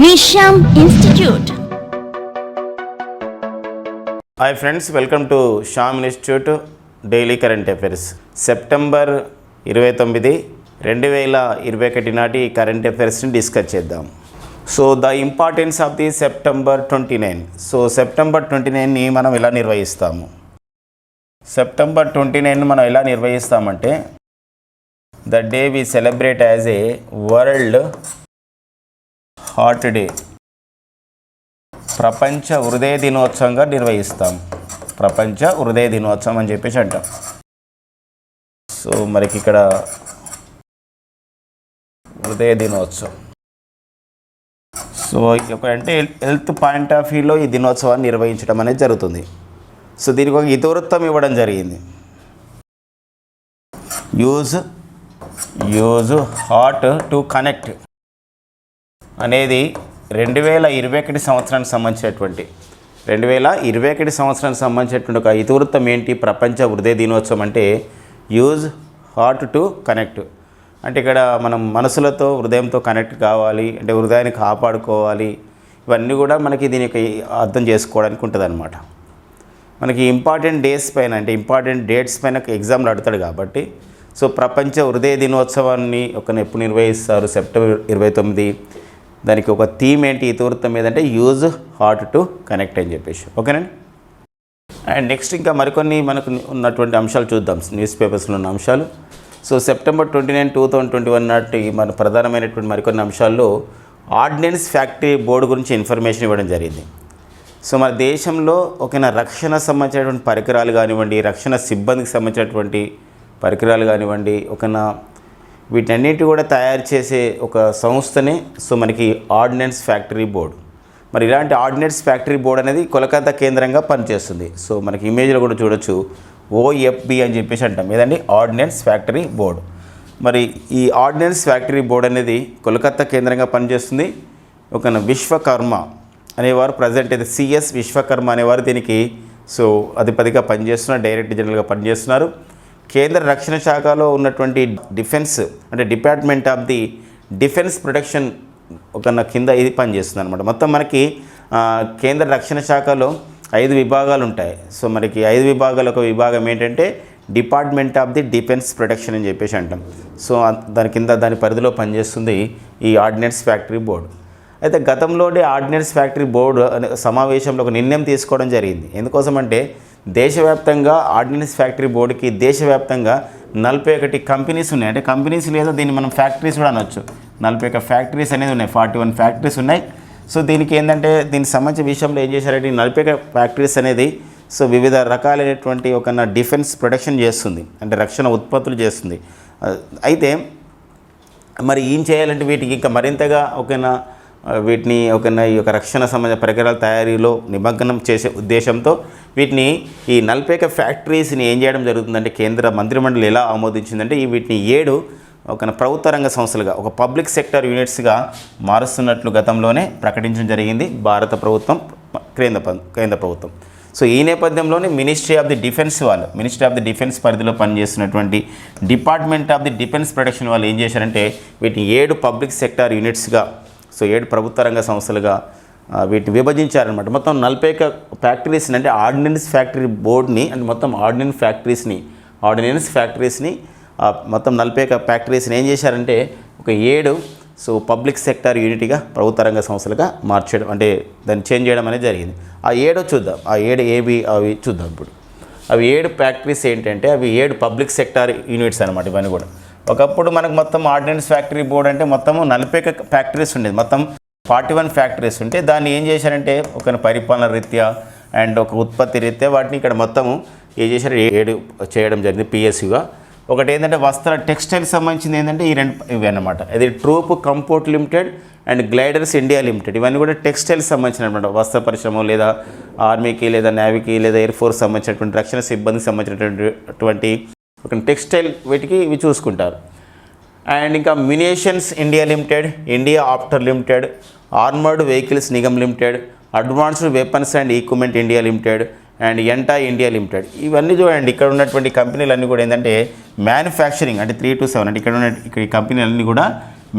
Nisham Institute. Hi friends, welcome to Sham Institute Daily Current Affairs. September 29, 2021 నాటి current అఫైర్స్ని discuss చేద్దాం. So the importance of the September 29. So September 29ని మనం ఎలా నిర్వహిస్తాము? September 29ని మనం ఎలా నిర్వహిస్తామంటే the day we celebrate as a world heart day, ప్రపంచ హృదయ దినోత్సవంగా నిర్వహిస్తాం. ప్రపంచ హృదయ దినోత్సవం అని చెప్పేసి అంటాం. సో మనకి ఇక్కడ హృదయ దినోత్సవం, సో అంటే హెల్త్ పాయింట్ ఆఫ్ వ్యూలో ఈ దినోత్సవాన్ని నిర్వహించడం అనేది జరుగుతుంది. సో దీనికి ఒక ఇతివృత్తం ఇవ్వడం జరిగింది. యూజ్ హార్ట్ టు కనెక్ట్ అనేది 2021 సంవత్సరానికి సంబంధించినటువంటి ఒక ఇతివృత్తం ఏంటి? ప్రపంచ హృదయ దినోత్సవం అంటే యూజ్ హార్ట్ టు కనెక్ట్. అంటే ఇక్కడ మనం మనసులతో హృదయంతో కనెక్ట్ కావాలి, అంటే హృదయాన్ని కాపాడుకోవాలి. ఇవన్నీ కూడా మనకి దీనికి అర్థం చేసుకోవడానికి ఉంటుంది అనమాట. మనకి ఇంపార్టెంట్ డేస్ పైన, అంటే ఇంపార్టెంట్ డేట్స్ పైన ఎగ్జామ్లు అడతాడు కాబట్టి, సో ప్రపంచ హృదయ దినోత్సవాన్ని ఎప్పుడు నిర్వహిస్తారు? సెప్టెంబర్ 29. దానికి ఒక థీమ్ ఏంటి? ఇతివృత్తం ఏదంటే యూజ్ హార్ట్ టు కనెక్ట్ అని చెప్పేసి. ఓకేనండి. అండ్ నెక్స్ట్ ఇంకా మరికొన్ని మనకు ఉన్నటువంటి అంశాలు చూద్దాం, న్యూస్ పేపర్స్లో ఉన్న అంశాలు. సో సెప్టెంబర్ 29, 2021 నాటి మన ప్రధానమైనటువంటి మరికొన్ని అంశాల్లో ఆర్డినెన్స్ ఫ్యాక్టరీ బోర్డు గురించి ఇన్ఫర్మేషన్ ఇవ్వడం జరిగింది. సో మన దేశంలో రక్షణ సంబంధించినటువంటి పరికరాలు కానివ్వండి, రక్షణ సిబ్బందికి సంబంధించినటువంటి పరికరాలు కానివ్వండి, వీటన్నిటి కూడా తయారు చేసే ఒక సంస్థనే సో మనకి ఆర్డినెన్స్ ఫ్యాక్టరీ బోర్డు. మరి ఇలాంటి ఆర్డినెన్స్ ఫ్యాక్టరీ బోర్డు అనేది కోల్కతా కేంద్రంగా పనిచేస్తుంది. సో మనకి ఇమేజ్లో కూడా చూడొచ్చు, OFB అని చెప్పేసి అంటాం. ఏదండి? Ordnance factory board. మరి ఈ ఆర్డినెన్స్ ఫ్యాక్టరీ బోర్డు అనేది కోల్కతా కేంద్రంగా పనిచేస్తుంది. విశ్వకర్మ అనేవారు ప్రజెంట్ అయితే CS విశ్వకర్మ అనేవారు దీనికి సో అధిపతిగా పనిచేస్తున్నారు, డైరెక్టర్ జనరల్గా పనిచేస్తున్నారు. కేంద్ర రక్షణ శాఖలో ఉన్నటువంటి డిఫెన్స్, అంటే department of the defence protection కింద ఇది పనిచేస్తుంది అనమాట. మొత్తం మనకి కేంద్ర రక్షణ శాఖలో 5 విభాగాలు ఉంటాయి. సో మనకి 5 విభాగాలు, ఒక విభాగం ఏంటంటే department of the defence protection అని చెప్పేసి అంటాం. సో దాని కింద దాని పరిధిలో పనిచేస్తుంది ఈ ఆర్డినెన్స్ ఫ్యాక్టరీ బోర్డు. అయితే గతంలోనే ఆర్డినెన్స్ ఫ్యాక్టరీ బోర్డు అనే సమావేశంలో ఒక నిర్ణయం తీసుకోవడం జరిగింది. ఎందుకోసమంటే దేశవ్యాప్తంగా ఆర్డినెన్స్ ఫ్యాక్టరీ బోర్డుకి దేశవ్యాప్తంగా 41 కంపెనీస్ ఉన్నాయి. అంటే కంపెనీస్ లేదా దీన్ని మనం ఫ్యాక్టరీస్ కూడా అనొచ్చు. 41 ఫ్యాక్టరీస్ అనేది ఉన్నాయి, 41 ఫ్యాక్టరీస్ ఉన్నాయి. సో దీనికి ఏంటంటే దీనికి సంబంధించిన విషయంలో ఏం చేశారంటే 41 ఫ్యాక్టరీస్ అనేది సో వివిధ రకాలైనటువంటి డిఫెన్స్ ప్రొటెక్షన్ చేస్తుంది, అంటే రక్షణ ఉత్పత్తులు చేస్తుంది. అయితే మరి ఏం చేయాలంటే వీటికి ఇంకా మరింతగా వీటిని ఈ యొక్క రక్షణ సంబంధించిన పరికరాల తయారీలో నిమగ్నం చేసే ఉద్దేశంతో వీటిని ఈ 41 ఫ్యాక్టరీస్ని ఏం చేయడం జరుగుతుందంటే కేంద్ర మంత్రిమండలి ఎలా ఆమోదించిందంటే వీటిని 7 ప్రభుత్వ రంగ సంస్థలుగా, ఒక పబ్లిక్ సెక్టర్ యూనిట్స్గా మారుస్తున్నట్లు గతంలోనే ప్రకటించడం జరిగింది భారత ప్రభుత్వం, కేంద్ర ప్రభుత్వం. సో ఈ నేపథ్యంలోనే మినిస్ట్రీ ఆఫ్ ది డిఫెన్స్ పరిధిలో పనిచేస్తున్నటువంటి department of the defence protection వాళ్ళు ఏం చేశారంటే వీటిని 7 పబ్లిక్ సెక్టార్ యూనిట్స్గా, సో 7 ప్రభుత్వ రంగ సంస్థలుగా వీటిని విభజించారనమాట. మొత్తం 41 ఫ్యాక్టరీస్ని, అంటే ఆర్డినెన్స్ ఫ్యాక్టరీ బోర్డుని, అంటే మొత్తం ఆర్డినెన్స్ ఫ్యాక్టరీస్ని మొత్తం 41 ఫ్యాక్టరీస్ని ఏం చేశారంటే ఒక 7 సో పబ్లిక్ సెక్టార్ యూనిట్గా ప్రభుత్వ రంగ సంస్థలుగా మార్చడం, అంటే దాన్ని చేంజ్ చేయడం అనేది జరిగింది. ఆ 7 చూద్దాం, ఆ 7 ఏవి అవి చూద్దాం. ఇప్పుడు అవి 7 ఫ్యాక్టరీస్ ఏంటంటే అవి 7 పబ్లిక్ సెక్టార్ యూనిట్స్ అనమాట. ఇవన్నీ కూడా ఒకప్పుడు మనకు మొత్తం ఆర్డినెన్స్ ఫ్యాక్టరీ బోర్డు అంటే మొత్తము 41 ఫ్యాక్టరీస్ ఉండేది, మొత్తం 41 ఫ్యాక్టరీస్ ఉంటే దాన్ని ఏం చేశారంటే పరిపాలన రీత్యా అండ్ ఒక ఉత్పత్తి రీత్యా వాటిని ఇక్కడ మొత్తము ఏం చేశారు 7 చేయడం జరిగింది PSUగా. ఒకటి ఏంటంటే వస్త్ర టెక్స్టైల్కి సంబంధించింది ఏంటంటే ఇవి అన్నమాట. ఇది troop comfort limited and gliders India limited, ఇవన్నీ కూడా టెక్స్టైల్స్ సంబంధించిన అనమాట. వస్త్ర పరిశ్రమ లేదా ఆర్మీకి లేదా నేవీకి లేదా ఎయిర్ ఫోర్స్ సంబంధించినటువంటి రక్షణ సిబ్బందికి సంబంధించినటువంటి టెక్స్టైల్ వీటికి ఇవి చూసుకుంటారు. అండ్ ఇంకా munitions India limited, India optel limited, armoured vehicles Nigam limited, advanced weapons and equipment India limited and ఎంటా ఇండియా లిమిటెడ్. ఇవన్నీ చూడండి, ఇక్కడ ఉన్నటువంటి కంపెనీలన్నీ కూడా ఏంటంటే మ్యానుఫ్యాక్చరింగ్, అంటే 3 to 7, అంటే ఇక్కడ ఈ కంపెనీలన్నీ కూడా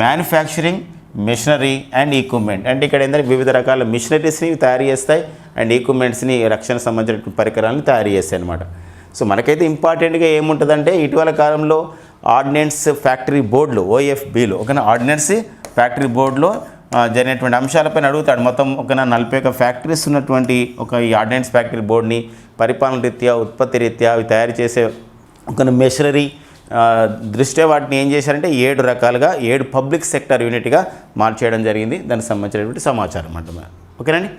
మ్యానుఫ్యాక్చరింగ్ మిషనరీ అండ్ ఈక్విప్మెంట్. అంటే ఇక్కడ ఏంటంటే వివిధ రకాల మిషనరీస్ని తయారు చేస్తాయి అండ్ ఈక్విప్మెంట్స్ని రక్షణ సంబంధించిన పరికరాలను తయారు చేస్తాయి అన్నమాట. సో మనకైతే ఇంపార్టెంట్గా ఏముంటుందంటే ఇటీవల కాలంలో ఆర్డినెన్స్ ఫ్యాక్టరీ బోర్డులు OFBలు ఓకేనా, ఆర్డినెన్స్ ఫ్యాక్టరీ బోర్డులో జరిగినటువంటి అంశాలపైన అడుగుతాడు. మొత్తం ఒక 41 ఫ్యాక్టరీస్ ఉన్నటువంటి ఈ ఆర్డినెన్స్ ఫ్యాక్టరీ బోర్డుని పరిపాలన రీత్యా ఉత్పత్తి రీత్యా అవి తయారు చేసే ఒక మెషనరీ దృష్ట్యా వాటిని ఏం చేశారంటే 7 రకాలుగా 7 పబ్లిక్ సెక్టర్ యూనిట్గా మార్చేయడం జరిగింది. దానికి సంబంధించినటువంటి సమాచారం అంటారు. ఓకేనండి.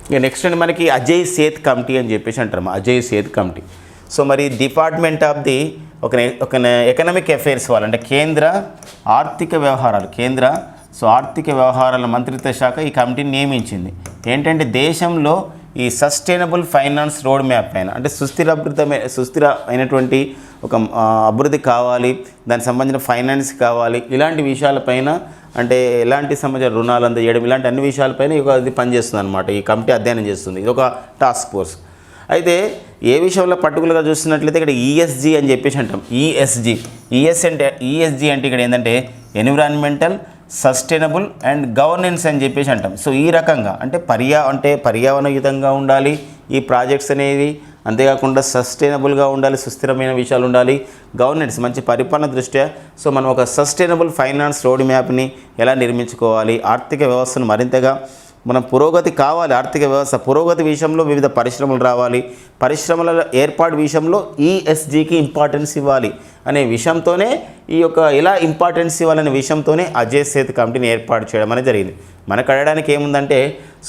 ఇక నెక్స్ట్ అండి మనకి అజయ్ సేత్ కమిటీ అని చెప్పేసి అంటారు. అజయ్ సేత్ కమిటీ. సో మరి డిపార్ట్మెంట్ ఆఫ్ ది ఒక ఎకనామిక్ అఫైర్స్ వాళ్ళు అంటే కేంద్ర ఆర్థిక వ్యవహారాల మంత్రిత్వ శాఖ ఈ కమిటీని నియమించింది. ఏంటంటే దేశంలో ఈ సస్టైనబుల్ ఫైనాన్స్ రోడ్ మ్యాప్ పైన అంటే సుస్థిర అయినటువంటి ఒక అభివృద్ధి కావాలి, దానికి సంబంధించిన ఫైనాన్స్ కావాలి, ఇలాంటి విషయాలపైన అంటే ఎలాంటి సంబంధించిన రుణాలు అందజేయడం ఇలాంటి అన్ని విషయాలపైన ఇది పనిచేస్తుంది అనమాట. ఈ కమిటీ అధ్యయనం చేస్తుంది. ఇది ఒక టాస్క్ ఫోర్స్. అయితే ఏ విషయంలో పర్టికులర్గా చూస్తున్నట్లయితే ఇక్కడ ESG అని చెప్పేసి అంటాం. ESG అంటే ఇక్కడ ఏంటంటే ఎన్విరాన్మెంటల్ సస్టైనబుల్ అండ్ గవర్నెన్స్ అని చెప్పేసి అంటాం. సో ఈ రకంగా అంటే పర్యావరణయుతంగా ఉండాలి ఈ ప్రాజెక్ట్స్ అనేవి, అంతేకాకుండా సస్టైనబుల్గా ఉండాలి, సుస్థిరమైన విషయాలు ఉండాలి, గవర్నెన్స్ మంచి పరిపాలన దృష్ట్యా. సో మనం ఒక సస్టైనబుల్ ఫైనాన్స్ రోడ్ మ్యాప్ని ఎలా నిర్మించుకోవాలి, ఆర్థిక వ్యవస్థను మరింతగా మనం పురోగతి కావాలి, ఆర్థిక వ్యవస్థ పురోగతి విషయంలో వివిధ పరిశ్రమలు రావాలి, పరిశ్రమల ఏర్పాటు విషయంలో ESGకి ఇంపార్టెన్స్ ఇవ్వాలి అనే విషయంతోనే ఎలా ఇంపార్టెన్స్ ఇవ్వాలనే విషయంతోనే అజయ్ సేత్ కమిటీని ఏర్పాటు చేయడం అనేది జరిగింది. మనకు అడగడానికి ఏముందంటే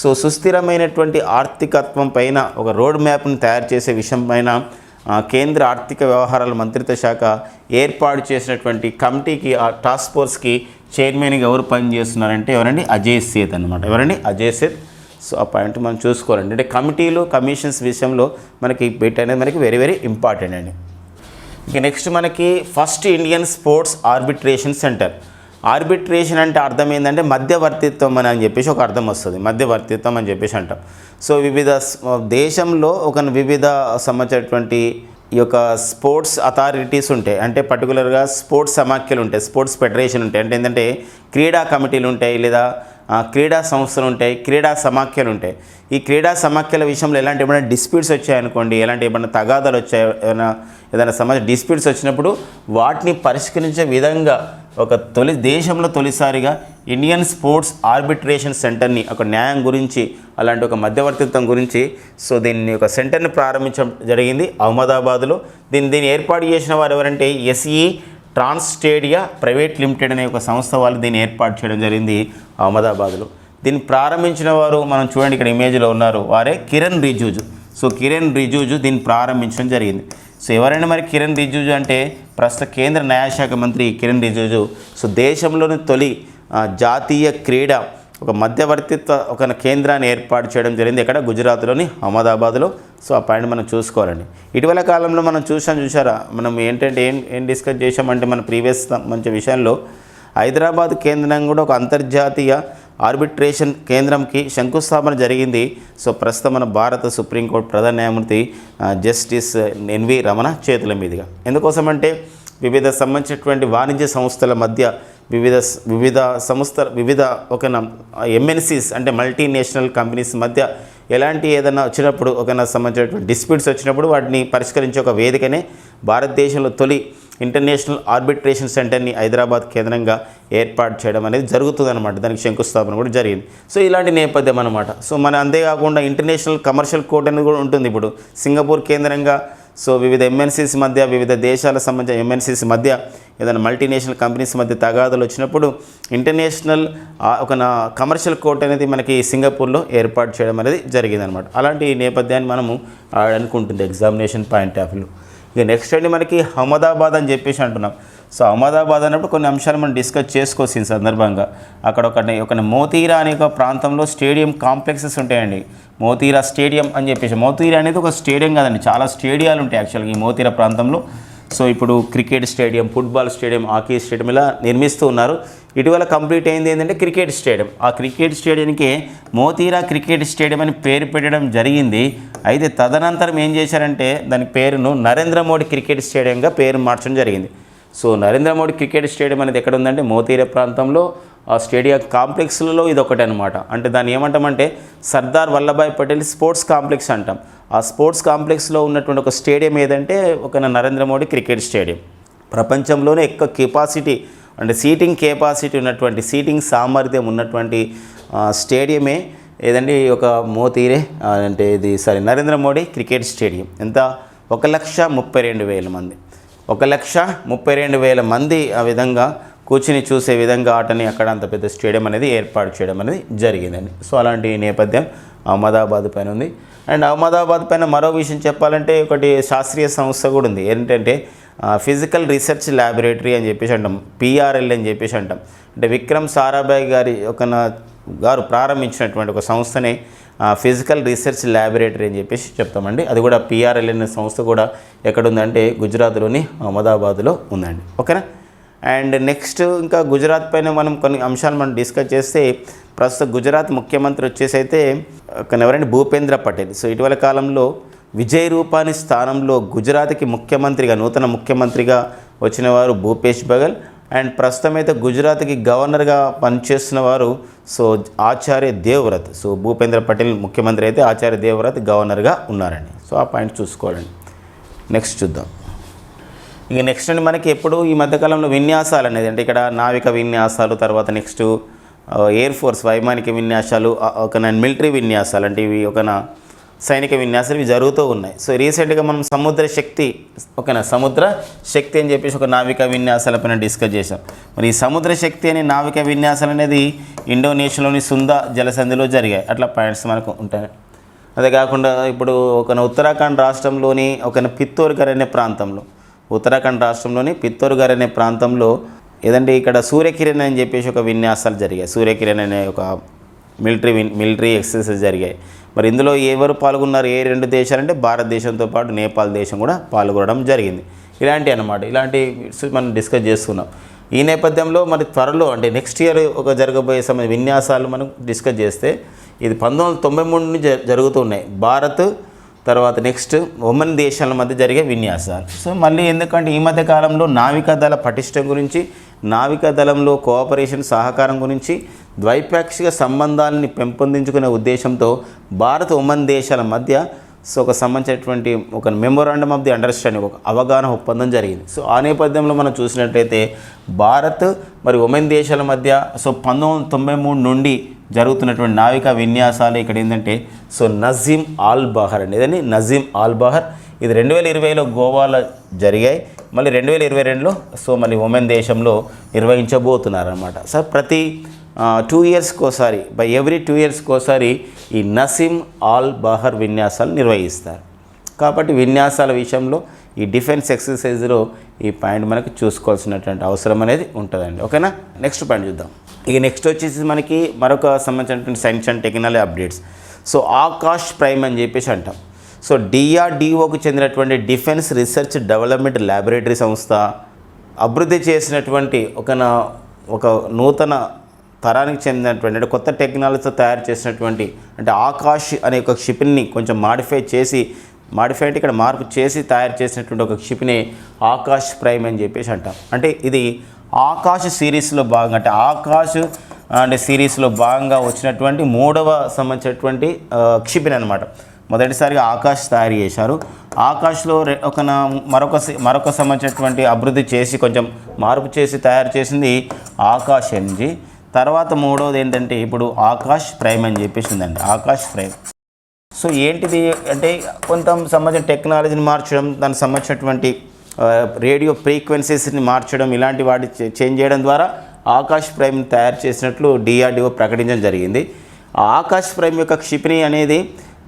సో సుస్థిరమైనటువంటి ఆర్థికత్వం పైన ఒక రోడ్ మ్యాప్ని తయారు చేసే విషయం పైన కేంద్ర ఆర్థిక వ్యవహారాల మంత్రిత్వ శాఖ ఏర్పాటు చేసినటువంటి కమిటీకి ఆ టాస్క్ ఫోర్స్కి చైర్మన్గా ఎవరు పనిచేస్తున్నారంటే ఎవరండి? అజయ్ సేత్ అనమాట. ఎవరండి? అజయ్ సేత్. సో ఆ పాయింట్ మనం చూసుకోవాలండి. అంటే కమిటీలు కమిషన్స్ విషయంలో మనకి బిట్ అనేది మనకి వెరీ వెరీ ఇంపార్టెంట్ అండి. ఇక నెక్స్ట్ మనకి first Indian sports arbitration centre. Arbitration అంటే అర్థం ఏంటంటే మధ్యవర్తిత్వం అని చెప్పేసి ఒక అర్థం వస్తుంది. మధ్యవర్తిత్వం అని చెప్పేసి అంటాం. సో వివిధ దేశంలో వివిధ సంబంధించినటువంటి ఈ యొక్క స్పోర్ట్స్ అథారిటీస్ ఉంటాయి. అంటే పర్టికులర్గా స్పోర్ట్స్ సమాఖ్యలు ఉంటాయి, స్పోర్ట్స్ ఫెడరేషన్ ఉంటాయి. అంటే ఏంటంటే క్రీడా కమిటీలు ఉంటాయి, లేదా క్రీడా సంస్థలు ఉంటాయి, క్రీడా సమాఖ్యలు ఉంటాయి. ఈ క్రీడా సమాఖ్యల విషయంలో ఏమైనా డిస్ప్యూట్స్ వచ్చాయనుకోండి, ఏమైనా తగాదాలు వచ్చాయి, ఏదైనా సంబంధించిన డిస్ప్యూట్స్ వచ్చినప్పుడు వాటిని పరిష్కరించే విధంగా దేశంలో తొలిసారిగా ఇండియన్ స్పోర్ట్స్ ఆర్బిట్రేషన్ సెంటర్ని ఒక న్యాయం గురించి అలాంటి ఒక మధ్యవర్తిత్వం గురించి సో దీన్ని ఒక సెంటర్ని ప్రారంభించడం జరిగింది అహ్మదాబాద్లో. దీన్ని ఏర్పాటు చేసిన వారు ఎవరంటే SE ట్రాన్స్స్టేడియా ప్రైవేట్ లిమిటెడ్ అనే ఒక సంస్థ వాళ్ళు దీన్ని ఏర్పాటు చేయడం జరిగింది అహ్మదాబాద్లో. దీన్ని ప్రారంభించిన వారు మనం చూడండి ఇక్కడ ఇమేజ్లో ఉన్నారు, వారే కిరణ్ రిజిజు. సో కిరణ్ రిజిజు దీన్ని ప్రారంభించడం జరిగింది. సో ఎవరైనా మరి కిరణ్ రిజిజు అంటే ప్రస్తుత కేంద్ర న్యాయశాఖ మంత్రి కిరణ్ రిజిజు. సో దేశంలోని తొలి జాతీయ క్రీడ ఒక మధ్యవర్తిత్వ కేంద్రాన్ని ఏర్పాటు చేయడం జరిగింది ఇక్కడ గుజరాత్లోని అహ్మదాబాద్లో. సో ఆ పాయింట్ మనం చూసుకోవాలండి. ఇటీవల కాలంలో మనం చూసారా మనం ఏంటంటే ఏం డిస్కస్ చేసామంటే మన ప్రీవియస్ మంచి విషయంలో హైదరాబాద్ కేంద్రం కూడా ఒక అంతర్జాతీయ ఆర్బిట్రేషన్ కేంద్రంకి శంకుస్థాపన జరిగింది. సో ప్రస్తుతం మన భారత సుప్రీంకోర్టు ప్రధాన న్యాయమూర్తి జస్టిస్ NV రమణ చేతుల మీదుగా. ఎందుకోసమంటే వివిధ సంబంధించినటువంటి వాణిజ్య సంస్థల మధ్య వివిధ MNCs అంటే మల్టీనేషనల్ కంపెనీస్ మధ్య ఏదైనా వచ్చినప్పుడు సంబంధించినటువంటి డిస్ప్యూట్స్ వచ్చినప్పుడు వాటిని పరిష్కరించే ఒక వేదికనే భారతదేశంలో తొలి ఇంటర్నేషనల్ ఆర్బిట్రేషన్ సెంటర్ని హైదరాబాద్ కేంద్రంగా ఏర్పాటు చేయడం అనేది జరుగుతుందన్నమాట. దానికి శంకుస్థాపన కూడా జరిగింది. సో ఇలాంటి నేపథ్యం అనమాట. సో అంతేకాకుండా ఇంటర్నేషనల్ కమర్షియల్ కోర్ట్ అనేది కూడా ఉంటుంది ఇప్పుడు సింగపూర్ కేంద్రంగా. సో వివిధ MNCs మధ్య వివిధ దేశాల సంబంధించిన MNCs మధ్య ఏదైనా మల్టీనేషనల్ కంపెనీస్ మధ్య తగాదాలు వచ్చినప్పుడు ఇంటర్నేషనల్ కమర్షియల్ కోర్ట్ అనేది మనకి సింగపూర్లో ఏర్పాటు చేయడం అనేది జరిగిందనమాట. అలాంటి నేపథ్యాన్ని మనము అనుకుంటుంది ఎగ్జామినేషన్ పాయింట్ ఆఫ్ వ్యూ. ఇక నెక్స్ట్ అండి మనకి అహ్మదాబాద్ అని చెప్పేసి అంటున్నాం. సో అహ్మదాబాద్ అన్నప్పుడు కొన్ని అంశాలు మనం డిస్కస్ చేసుకోవచ్చు ఈ సందర్భంగా. అక్కడ ఒక మోతీరా అనే ఒక ప్రాంతంలో స్టేడియం కాంప్లెక్సెస్ ఉంటాయండి. మోతీరా స్టేడియం అని చెప్పేసి, మోతీరా అనేది ఒక స్టేడియం కాదండి, చాలా స్టేడియాలు ఉంటాయి యాక్చువల్గా ఈ మోతీరా ప్రాంతంలో. సో ఇప్పుడు cricket stadium, football stadium, hockey stadium ఇలా నిర్మిస్తూ ఉన్నారు. ఇటీవల కంప్లీట్ అయింది ఏంటంటే క్రికెట్ స్టేడియం. ఆ క్రికెట్ స్టేడియంకి మోతీరా క్రికెట్ స్టేడియం అని పేరు పెట్టడం జరిగింది. అయితే తదనంతరం ఏం చేశారంటే దాని పేరును నరేంద్ర మోడీ క్రికెట్ స్టేడియంగా పేరు మార్చడం జరిగింది. So Narendra Modi cricket stadium అనేది ఎక్కడ ఉందంటే మోతీరా ప్రాంతంలో ఆ స్టేడియం కాంప్లెక్స్లలో ఇది ఒకటి అనమాట. అంటే దాన్ని ఏమంటామంటే సర్దార్ వల్లభాయ్ పటేల్ స్పోర్ట్స్ కాంప్లెక్స్ అంటాం. ఆ స్పోర్ట్స్ కాంప్లెక్స్లో ఉన్నటువంటి ఒక స్టేడియం ఏదంటే ఒక నరేంద్ర మోడీ క్రికెట్ స్టేడియం. ప్రపంచంలోనే ఎక్కువ కెపాసిటీ అంటే సీటింగ్ కెపాసిటీ ఉన్నటువంటి సీటింగ్ సామర్థ్యం ఉన్నటువంటి స్టేడియమే ఏదండి ఒక మోతీరే అంటే ఇది నరేంద్ర మోడీ క్రికెట్ స్టేడియం. ఎంత 1,32,000 మంది 1,32,000 మంది ఆ విధంగా కూర్చుని చూసే విధంగా ఆటని అక్కడ అంత పెద్ద స్టేడియం అనేది ఏర్పాటు చేయడం అనేది జరిగిందండి. సో అలాంటి నేపథ్యం అహ్మదాబాద్ పైన ఉంది. అండ్ అహ్మదాబాద్ పైన మరో విషయం చెప్పాలంటే ఒకటి శాస్త్రీయ సంస్థ కూడా ఉంది. ఏంటంటే ఫిజికల్ రీసెర్చ్ ల్యాబొరేటరీ అని చెప్పేసి అంటాం, PRL అని చెప్పేసి అంటాం. అంటే విక్రమ్ సారాభాయ్ గారు ప్రారంభించినటువంటి ఒక సంస్థనే ఫిజికల్ రీసెర్చ్ ల్యాబొరేటరీ అని చెప్పేసి చెప్తామండి. అది కూడా PRL అనే సంస్థ కూడా ఎక్కడుందంటే గుజరాత్లోని అహ్మదాబాద్లో ఉందండి. ఓకేనా. అండ్ నెక్స్ట్ ఇంకా గుజరాత్ పైన మనం కొన్ని అంశాలు మనం డిస్కస్ చేస్తే ప్రస్తుత గుజరాత్ ముఖ్యమంత్రి వచ్చేసి అయితే ఎవరంటే భూపేంద్ర పటేల్. సో ఇటీవల కాలంలో విజయ్ రూపాని స్థానంలో గుజరాత్కి ముఖ్యమంత్రిగా నూతన ముఖ్యమంత్రిగా వచ్చిన వారు భూపేష్ బఘెల్. అండ్ ప్రస్తుతం అయితే గుజరాత్కి గవర్నర్గా పనిచేస్తున్న వారు ఆచార్య దేవ్వ్రత్. సో భూపేంద్ర పటేల్ ముఖ్యమంత్రి అయితే ఆచార్య దేవ్వ్రత్ గవర్నర్గా ఉన్నారండి. సో ఆ పాయింట్ చూసుకోవాలండి. నెక్స్ట్ చూద్దాం. ఇక నెక్స్ట్ అండి మనకి ఎప్పుడు ఈ మధ్యకాలంలో విన్యాసాలు అనేది అంటే ఇక్కడ నావిక విన్యాసాలు, తర్వాత నెక్స్ట్ ఎయిర్ ఫోర్స్ వైమానిక విన్యాసాలు, ఒక మిలిటరీ విన్యాసాలు అంటే ఇవి ఒక సైనిక విన్యాసాలు ఇవి జరుగుతూ ఉన్నాయి. సో రీసెంట్గా మనం సముద్ర శక్తి సముద్ర శక్తి అని చెప్పేసి ఒక నావిక విన్యాసాలపైన డిస్కస్ చేసాం. మరి ఈ సముద్ర శక్తి అనే నావిక విన్యాసాలు అనేది ఇండోనేషియాలోని సుందా జలసంధిలో జరిగాయి. అట్లా పాయింట్స్ మనకు ఉంటాయి. అదే కాకుండా ఇప్పుడు ఉత్తరాఖండ్ రాష్ట్రంలోని పిత్తోర్ఘర్ అనే ప్రాంతంలో పిత్తోర్ఘర్ అనే ప్రాంతంలో ఏదంటే ఇక్కడ సూర్యకిరణ్ అని చెప్పేసి ఒక విన్యాసాలు జరిగాయి. సూర్యకిరణ్ అనే ఒక మిలిటరీ ఎక్సర్సైజ్ జరిగాయి. మరి ఇందులో ఎవరు పాల్గొన్నారు? ఏ 2 దేశాలంటే భారతదేశంతో పాటు నేపాల్ దేశం కూడా పాల్గొనడం జరిగింది. ఇలాంటి మనం డిస్కస్ చేస్తున్నాం. ఈ నేపథ్యంలో మరి త్వరలో అంటే నెక్స్ట్ ఇయర్ జరగబోయే విన్యాసాలు మనం డిస్కస్ చేస్తే ఇది 1993 నుంచి జరుగుతున్నాయి. భారత్ తర్వాత నెక్స్ట్ ఒమన్ దేశాల మధ్య జరిగే విన్యాసాలు. సో మళ్ళీ ఎందుకంటే ఈ మధ్య కాలంలో నావికాదళ పటిష్టం గురించి, నావికాదళంలో కోఆపరేషన్ సహకారం గురించి, ద్వైపాక్షిక సంబంధాలని పెంపొందించుకునే ఉద్దేశంతో భారత్ ఒమన్ దేశాల మధ్య సంబంధించినటువంటి ఒక మెమోరాండమ్ ఆఫ్ ది అండర్స్టాండింగ్ ఒక అవగాహన ఒప్పందం జరిగింది. సో ఆ నేపథ్యంలో మనం చూసినట్లయితే భారత్ మరి ఒమన్ దేశాల మధ్య 1993 నుండి జరుగుతున్నటువంటి నావికా విన్యాసాలు ఇక్కడ ఏంటంటే నజీమ్ ఆల్ బహర్ అనేది నజీమ్ ఆల్ బహర్ ఇది 2020లో గోవాలో జరిగాయి. మళ్ళీ 2022లో మళ్ళీ ఒమన్ దేశంలో నిర్వహించబోతున్నారన్నమాట. సార్ ప్రతి 2 ఇయర్స్కి ఒకసారి ఎవ్రీ 2 ఇయర్స్కి ఒకసారి ఈ నసీమ్ ఆల్ బహర్ విన్యాసాలు నిర్వహిస్తారు. కాబట్టి విన్యాసాల విషయంలో ఈ డిఫెన్స్ ఎక్సర్సైజ్లో ఈ పాయింట్ మనకి చూసుకోవాల్సినటువంటి అవసరం అనేది ఉంటుందండి. ఓకేనా. నెక్స్ట్ పాయింట్ చూద్దాం. ఇక నెక్స్ట్ వచ్చేసి మనకి మరొక సంబంధించినటువంటి science and technology updates. Akash prime అని చెప్పేసి అంటాం. DRDOకు చెందినటువంటి డిఫెన్స్ రీసెర్చ్ డెవలప్మెంట్ ల్యాబొరేటరీ సంస్థ అభివృద్ధి చేసినటువంటి ఒక నూతన తరానికి చెందినటువంటి అంటే కొత్త టెక్నాలజీతో తయారు చేసినటువంటి అంటే ఆకాష్ అనే ఒక క్షిపణిని కొంచెం మాడిఫై అంటే ఇక్కడ మార్పు చేసి తయారు చేసినటువంటి ఒక క్షిపణి ఆకాష్ ప్రైమ్ అని చెప్పేసి అంటాం. అంటే ఇది ఆకాష్ సిరీస్లో భాగంగా అంటే ఆకాష్ అంటే సిరీస్లో భాగంగా వచ్చినటువంటి 3వ సంబంధించినటువంటి క్షిపణి అనమాట. మొదటిసారిగా ఆకాష్ తయారు చేశారు. ఆకాష్లో మరొక సంబంధించినటువంటి అభివృద్ధి చేసి కొంచెం మార్పు చేసి తయారు చేసింది ఆకాష్ NG. తర్వాత 3వది ఏంటంటే ఇప్పుడు ఆకాష్ ప్రైమ్ అని చెప్పేసి ఉందండి. ఆకాష్ ప్రైమ్ ఏంటిది అంటే కొంత సంబంధించిన టెక్నాలజీని మార్చడం, దానికి సంబంధించినటువంటి రేడియో ఫ్రీక్వెన్సీస్ని మార్చడం, ఇలాంటి వాటి చేంజ్ చేయడం ద్వారా ఆకాష్ ప్రైమ్ తయారు చేసినట్లు DRDO ప్రకటించడం జరిగింది. ఆకాష్ ప్రైమ్ యొక్క క్షిపణి అనేది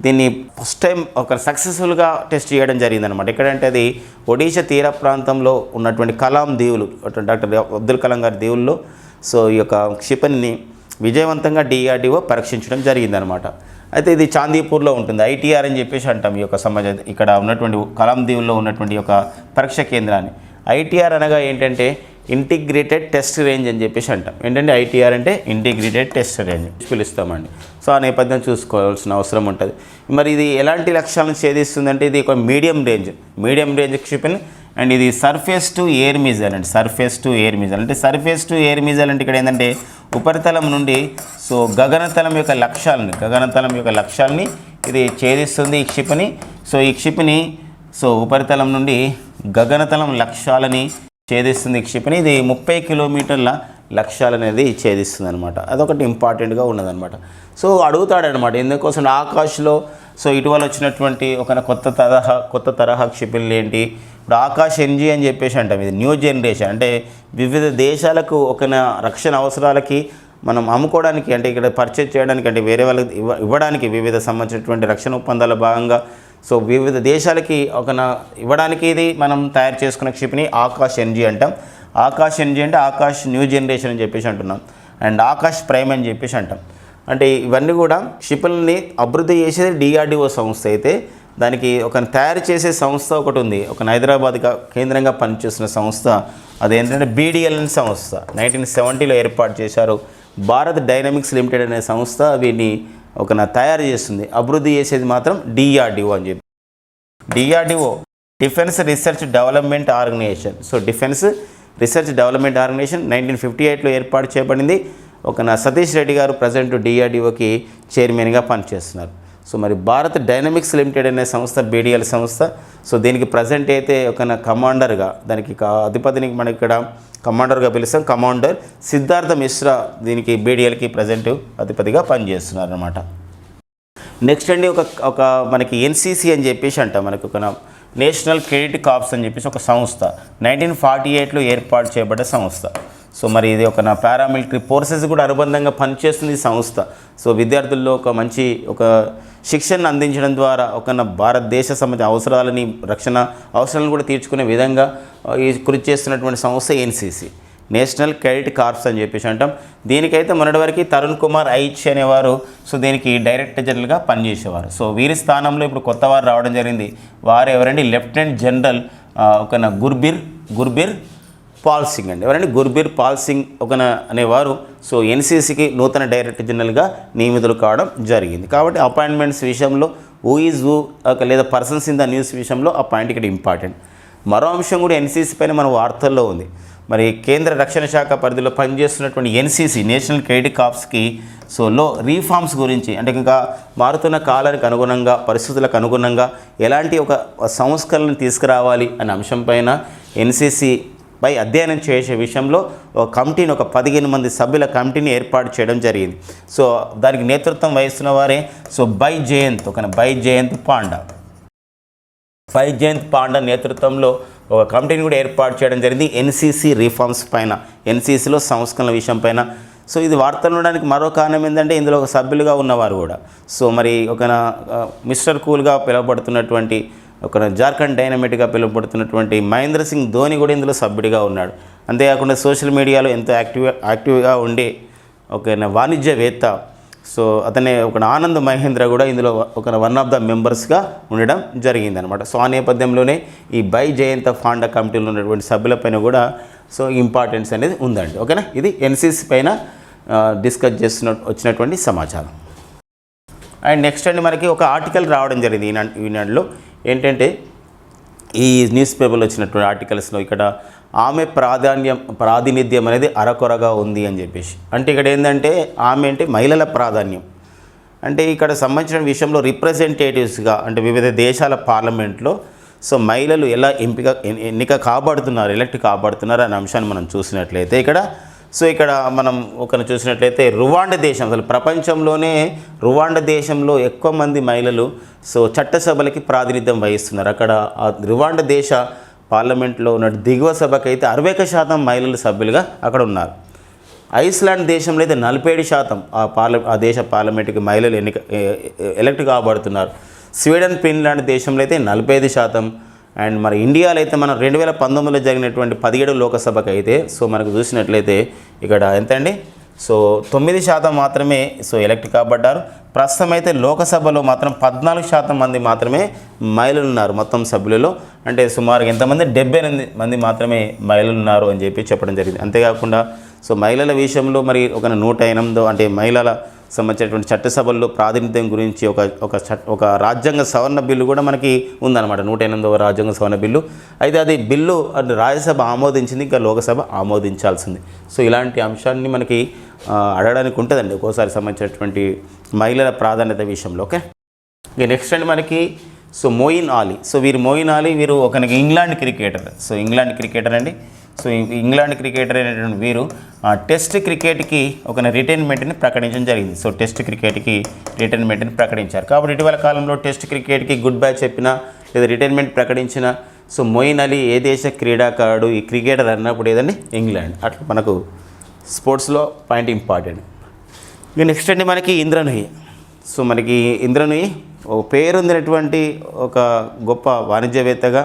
దీన్ని ఫస్ట్ టైం సక్సెస్ఫుల్గా టెస్ట్ చేయడం జరిగిందనమాట. ఎక్కడంటే అది ఒడిషా తీర ప్రాంతంలో ఉన్నటువంటి కలాం దీవులు, డాక్టర్ అబ్దుల్ కలాం గారి దీవుల్లో ఈ యొక్క క్షిపణిని విజయవంతంగా DRDO పరీక్షించడం జరిగిందనమాట. అయితే ఇది చాందీపూర్లో ఉంటుంది. ITR అని చెప్పేసి అంటాం ఈ యొక్క ఇక్కడ ఉన్నటువంటి కలాం దీవుల్లో ఉన్నటువంటి యొక్క పరీక్ష కేంద్రాన్ని. ITR అనగా ఏంటంటే ఇంటిగ్రేటెడ్ టెస్ట్ రేంజ్ అని చెప్పేసి అంటాం. ఏంటంటే ITR అంటే ఇంటిగ్రేటెడ్ టెస్ట్ రేంజ్ పిలుస్తామండి. ఆ నేపథ్యం చూసుకోవాల్సిన అవసరం ఉంటుంది. మరి ఇది ఎలాంటి లక్ష్యాలను ఛేదిస్తుందంటే ఇది ఒక మీడియం రేంజ్ క్షిపణి. అండ్ ఇది సర్ఫేస్ టు ఎయిర్ మిజైల్ అండి. సర్ఫేస్ టు ఎయిర్ మిజైల్ అంటే సర్ఫేస్ టు ఎయిర్ మిజైల్ అంటే ఇక్కడ ఏంటంటే ఉపరితలం నుండి సో గగనతలం యొక్క లక్ష్యాలని ఇది ఛేదిస్తుంది ఈ క్షిపణి. సో ఈ క్షిపణి సో ఉపరితలం నుండి గగనతలం లక్ష్యాలని ఛేదిస్తుంది ఈ క్షిపణి. ఇది 30 కిలోమీటర్ల లక్ష్యాలు అనేది ఛేదిస్తుంది అనమాట. అదొకటి ఇంపార్టెంట్గా ఉన్నదనమాట. సో అడుగుతాడనమాట ఎందుకోసం ఆకాశ్లో సో ఇటీవల వచ్చినటువంటి ఒక కొత్త తరహా క్షిపణులు ఏంటి, ఇప్పుడు ఆకాశ్ ఎన్జీ అని చెప్పేసి అంటాం. ఇది న్యూ జనరేషన్ అంటే వివిధ దేశాలకు ఒక రక్షణ అవసరాలకి మనం అమ్ముకోవడానికి అంటే ఇక్కడ పర్చేజ్ చేయడానికి అంటే వేరే వాళ్ళకి ఇవ్వడానికి వివిధ సంబంధించినటువంటి రక్షణ ఒప్పందాల భాగంగా సో వివిధ దేశాలకి ఇవ్వడానికి ఇది మనం తయారు చేసుకున్న క్షిపణి ఆకాశ్ ఎన్జీ అంటాం. ఆకాశ్ ఎన్జీ అంటే ఆకాశ్ న్యూ జనరేషన్ అని చెప్పేసి అంటున్నాం. అండ్ ఆకాశ్ ప్రైమ్ అని చెప్పేసి అంటాం. అంటే ఇవన్నీ కూడా క్షిపణుల్ని అభివృద్ధి చేసేది DRDO సంస్థ అయితే దానికి తయారు చేసే సంస్థ ఒకటి ఉంది. హైదరాబాద్గా కేంద్రంగా పనిచేస్తున్న సంస్థ అదేంటంటే BDL అనే సంస్థ 1970లో ఏర్పాటు చేశారు. భారత్ డైనమిక్స్ లిమిటెడ్ అనే సంస్థ వీటిని తయారు చేస్తుంది. అభివృద్ధి చేసేది మాత్రం DRDO అని చెప్పి. DRDO defence research development organisation. So defence research development organisation 1958లో ఏర్పాటు చేయబడింది. సతీష్ రెడ్డి గారు ప్రజెంట్ DRDOకి చైర్మన్గా పనిచేస్తున్నారు. సో మరి భారత్ డైనమిక్స్ లిమిటెడ్ అనే సంస్థ BDL సంస్థ. సో దీనికి ప్రజెంట్ అయితే కమాండర్గా దానికి అధిపతిని మనం ఇక్కడ కమాండర్గా పిలుస్తాం. కమాండర్ సిద్ధార్థ మిశ్రా దీనికి BDLకి ప్రజెంట్ అధిపతిగా పనిచేస్తున్నారు అనమాట. నెక్స్ట్ అండి మనకి NCC అని చెప్పేసి అంటాం. మనకు నేషనల్ క్రెడిట్ కార్ప్స్ అని చెప్పేసి ఒక సంస్థ 1948లో ఏర్పాటు చేయబడ్డ సంస్థ. సో మరి ఇది పారామిలిటరీ ఫోర్సెస్ కూడా అనుబంధంగా పనిచేస్తుంది ఈ సంస్థ. సో విద్యార్థుల్లో మంచి శిక్షణ అందించడం ద్వారా భారతదేశ సంబంధించిన రక్షణ అవసరాలను కూడా తీర్చుకునే విధంగా ఈ కృషి చేస్తున్నటువంటి సంస్థ NCC నేషనల్ క్రెడిట్ కార్ప్స్ అని చెప్పేసి అంటాం. దీనికైతే మొన్నటి వరకు తరుణ్ కుమార్ ఐచ్ అనేవారు సో దీనికి డైరెక్టర్ జనరల్గా పనిచేసేవారు. సో వీరి స్థానంలో ఇప్పుడు కొత్త వారు రావడం జరిగింది. వారు ఎవరండి లెఫ్టినెంట్ జనరల్ గుర్బీర్ పాల్ సింగ్ అండి. ఎవరండి గుర్బీర్ పాల్ సింగ్ అనేవారు సో NCCకి నూతన డైరెక్టర్ జనరల్గా నియమితులు కావడం జరిగింది. కాబట్టి అపాయింట్మెంట్స్ విషయంలో హూ లేదా పర్సన్స్ ఇన్ ద న్యూస్ విషయంలో ఆ పాయింట్ ఇక్కడ ఇంపార్టెంట్. మరో అంశం కూడా NCC పైన మన వార్తల్లో ఉంది. మరి కేంద్ర రక్షణ శాఖ పరిధిలో పనిచేస్తున్నటువంటి NCC నేషనల్ క్రెడిట్ కార్ప్స్కి సో రీఫార్మ్స్ గురించి అంటే ఇంకా మారుతున్న కాలానికి అనుగుణంగా పరిస్థితులకు అనుగుణంగా ఎలాంటి సంస్కరణను తీసుకురావాలి అనే అంశం పైన NCC పై అధ్యయనం చేసే విషయంలో ఒక కమిటీని 15 మంది సభ్యుల కమిటీని ఏర్పాటు చేయడం జరిగింది. సో దానికి నేతృత్వం వహిస్తున్న వారే సో బైజయంత్ పాండా నేతృత్వంలో ఒక కమిటీని కూడా ఏర్పాటు చేయడం జరిగింది NCC రీఫార్మ్స్ పైన, NCCలో సంస్కరణల విషయం పైన. సో ఇది వార్తలు ఉండడానికి మరో కారణం ఏంటంటే ఇందులో సభ్యులుగా ఉన్నవారు కూడా సో మరి మిస్టర్ కూల్గా పిలువబడుతున్నటువంటి జార్ఖండ్ డైనమిట్గా పిలువబడుతున్నటువంటి మహేంద్ర సింగ్ ధోని కూడా ఇందులో సభ్యుడిగా ఉన్నాడు. అంతేకాకుండా సోషల్ మీడియాలో ఎంతో యాక్టివ్గా ఉండే వాణిజ్యవేత్త సో అతనే ఆనంద్ మహేంద్ర కూడా ఇందులో వన్ ఆఫ్ ద మెంబర్స్గా ఉండడం జరిగిందనమాట. సో ఆ నేపథ్యంలోనే ఈ బైజయంత పాండా కమిటీలో ఉన్నటువంటి సభ్యులపైన కూడా సో ఇంపార్టెన్స్ అనేది ఉందండి. ఓకేనా, ఇది NCC పైన డిస్కస్ వచ్చినటువంటి సమాచారం. అండ్ నెక్స్ట్ అండి మనకి ఒక ఆర్టికల్ రావడం జరిగింది ఈనాడులో. ఏంటంటే ఈ న్యూస్ పేపర్లో వచ్చినటువంటి ఆర్టికల్స్లో ఇక్కడ ఆమె ప్రాతినిధ్యం అనేది అరకొరగా ఉంది అని చెప్పేసి అంటే ఇక్కడ ఏంటంటే ఆమె అంటే మహిళల ప్రాధాన్యం అంటే ఇక్కడ సంబంధించిన విషయంలో రిప్రజెంటేటివ్స్గా అంటే వివిధ దేశాల పార్లమెంట్లో సో మహిళలు ఎలా ఎన్నిక కాబడుతున్నారు, ఎలక్ట్ కాబడుతున్నారు అనే అంశాన్ని మనం చూసినట్లయితే ఇక్కడ మనం చూసినట్లయితే రువాండా దేశం అసలు ప్రపంచంలోనే రువాండా దేశంలో ఎక్కువ మంది మహిళలు సో చట్టసభలకి ప్రాతినిధ్యం వహిస్తున్నారు. అక్కడ ఆ రువాండా దేశ పార్లమెంట్లో ఉన్న దిగువ సభకి అయితే 60% మహిళలు సభ్యులుగా అక్కడ ఉన్నారు. ఐస్లాండ్ దేశంలో అయితే 47% ఆ దేశ పార్లమెంటుకి మహిళలు ఎలక్ట్ కాబడుతున్నారు. స్వీడన్ ఫిన్లాండ్ దేశంలో అయితే 45%. అండ్ మరి ఇండియాలో అయితే మనం 2019లో జరిగినటువంటి 17 లోకసభకి అయితే సో మనకు చూసినట్లయితే ఇక్కడ ఎంత అండి సో 9% మాత్రమే సో ఎలక్ట్ కాబడ్డారు. ప్రస్తుతం అయితే లోకసభలో మాత్రం 14% మంది మాత్రమే మహిళలు ఉన్నారు మొత్తం సభ్యులలో. అంటే సుమారుగా ఎంతమంది 78 మంది మాత్రమే మహిళలు ఉన్నారు అని చెప్పి చెప్పడం జరిగింది. అంతేకాకుండా సో మహిళల విషయంలో మరి 108 అంటే మహిళల సంబంధించినటువంటి చట్టసభల్లో ప్రాతినిధ్యం గురించి ఒక రాజ్యాంగ సవరణ బిల్లు కూడా మనకి ఉందన్నమాట. 108వ రాజ్యాంగ సవరణ బిల్లు. అయితే అది బిల్లు రాజ్యసభ ఆమోదించింది, ఇంకా లోకసభ ఆమోదించాల్సింది. సో ఇలాంటి అంశాన్ని మనకి అడగడానికి ఉంటుందండి ఒక్కోసారి సంబంధించినటువంటి మహిళల ప్రాధాన్యత విషయంలో. ఓకే, ఇక నెక్స్ట్ అండి మనకి so Moeen Ali. So Moeen Ali వీరు England cricketer. So England cricketer అండి. సో ఇంగ్లాండ్ క్రికెటర్ అయినటువంటి వీరు టెస్ట్ క్రికెట్కి రిటైర్మెంట్ని ప్రకటించడం జరిగింది. సో టెస్ట్ క్రికెట్కి రిటైర్మెంట్ని ప్రకటించారు. కాబట్టి ఇటీవల కాలంలో టెస్ట్ క్రికెట్కి గుడ్ బై చెప్పిన లేదా రిటైర్మెంట్ ప్రకటించిన సో మోయిన్ అలీ ఏ దేశ క్రీడాకారుడు, ఈ క్రికెటర్ అన్నప్పుడు ఏదండి ఇంగ్లాండ్. అట్లా మనకు స్పోర్ట్స్లో పాయింట్ ఇంపార్టెంట్. ఇక నెక్స్ట్ అండి మనకి ఇంద్రనూయి. సో మనకి ఇంద్రనూయి పేరొందినటువంటి ఒక గొప్ప వాణిజ్యవేత్తగా,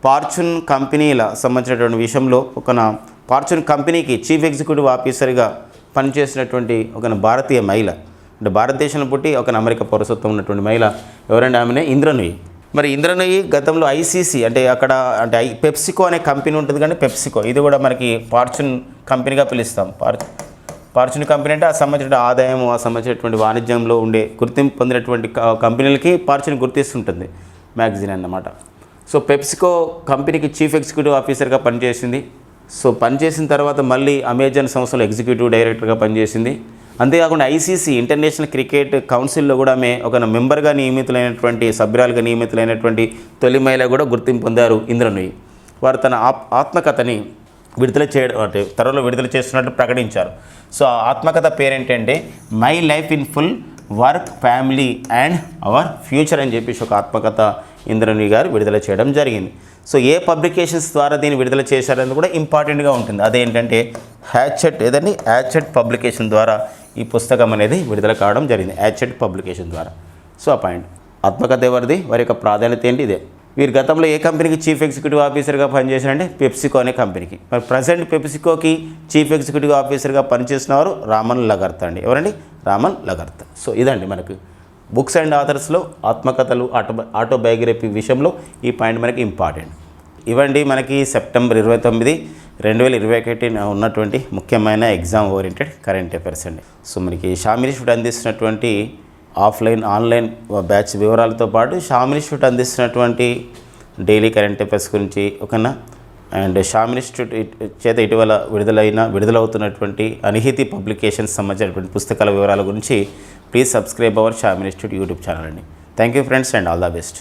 ఫార్చ్యూన్ కంపెనీల సంబంధించినటువంటి విషయంలో ఫార్చ్యూన్ కంపెనీకి చీఫ్ ఎగ్జిక్యూటివ్ ఆఫీసర్గా పనిచేసినటువంటి భారతీయ మహిళ. అంటే భారతదేశంలో పుట్టి అమెరికా పౌరసత్వం ఉన్నటువంటి మహిళ ఎవరంటే ఆమెనే ఇంద్రనూయి. మరి ఇంద్రనూయి గతంలో ఐసీసీ అంటే పెప్సికో అనే కంపెనీ ఉంటుంది, కానీ పెప్సికో ఇది కూడా మనకి ఫార్చ్యూన్ కంపెనీగా పిలుస్తాం. ఫార్చ్యూన్ కంపెనీ అంటే ఆ సంబంధించిన ఆదాయం, ఆ సంబంధించినటువంటి వాణిజ్యంలో ఉండే గుర్తింపు పొందినటువంటి కంపెనీలకి ఫార్చ్యూన్ గుర్తిస్తుంటుంది మ్యాగజైన్ అన్నమాట. సో పెప్సికో కంపెనీకి చీఫ్ ఎగ్జిక్యూటివ్ ఆఫీసర్గా పనిచేసింది. సో పనిచేసిన తర్వాత మళ్ళీ అమెజాన్ సంస్థలో ఎగ్జిక్యూటివ్ డైరెక్టర్గా పనిచేసింది. అంతేకాకుండా ఐసీసీ ఇంటర్నేషనల్ క్రికెట్ కౌన్సిల్లో కూడా ఆమె మెంబర్గా నియమితులైనటువంటి, సభ్యురాలుగా నియమితులైనటువంటి తొలి మహిళ కూడా గుర్తింపు పొందారు ఇంద్రనూయి. వారు తన ఆత్మకథని విడుదల చేయడం అంటే త్వరలో విడుదల చేస్తున్నట్టు ప్రకటించారు. సో ఆ ఆత్మకథ పేరేంటంటే my life in full work, family and our future అని చెప్పేసి ఒక ఆత్మకథ ఇంద్రనూయి గారు విడుదల చేయడం జరిగింది. సో ఏ పబ్లికేషన్స్ ద్వారా దీన్ని విడుదల చేశారని కూడా ఇంపార్టెంట్గా ఉంటుంది. అదేంటంటే హ్యాచెట్ పబ్లికేషన్ ద్వారా ఈ పుస్తకం అనేది విడుదల కావడం జరిగింది, హ్యాచెట్ పబ్లికేషన్ ద్వారా. సో ఆ పాయింట్ ఆత్మకథ ఎవరిది, వారి యొక్క ప్రాధాన్యత ఏంటి, ఇదే. వీరు గతంలో ఏ కంపెనీకి చీఫ్ ఎగ్జిక్యూటివ్ ఆఫీసర్గా పనిచేశారంటే పెప్సికో అనే కంపెనీకి. మరి ప్రజెంట్ పెప్సికోకి చీఫ్ ఎగ్జిక్యూటివ్ ఆఫీసర్గా పనిచేసిన వారు రామన్ లగర్తా అండి. ఎవరండి? రామన్ లగర్తా. సో ఇదండి మనకు బుక్స్ అండ్ ఆథర్స్లో ఆత్మకథలు, ఆటోబయోగ్రఫీ విషయంలో ఈ పాయింట్ మనకి ఇంపార్టెంట్. ఇవండి మనకి సెప్టెంబర్ 29, 2021 ఉన్నటువంటి ముఖ్యమైన ఎగ్జామ్ ఓరియంటెడ్ కరెంట్ అఫైర్స్ అండి. సో మనకి షామిల్ ఇన్స్టిట్యూట్ అందిస్తున్నటువంటి ఆఫ్లైన్, ఆన్లైన్ బ్యాచ్ వివరాలతో పాటు షామిల్ ఇన్స్టిట్యూట్ అందిస్తున్నటువంటి డైలీ కరెంట్ అఫైర్స్ గురించి అండ్ షామిల్ ఇన్స్టిట్యూట్ చేత ఇటీవల విడుదలవుతున్నటువంటి అనిహితి పబ్లికేషన్స్ సంబంధించినటువంటి పుస్తకాల వివరాల గురించి please subscribe our Shamil institute YouTube channel అండి. Thank you friends and all the best.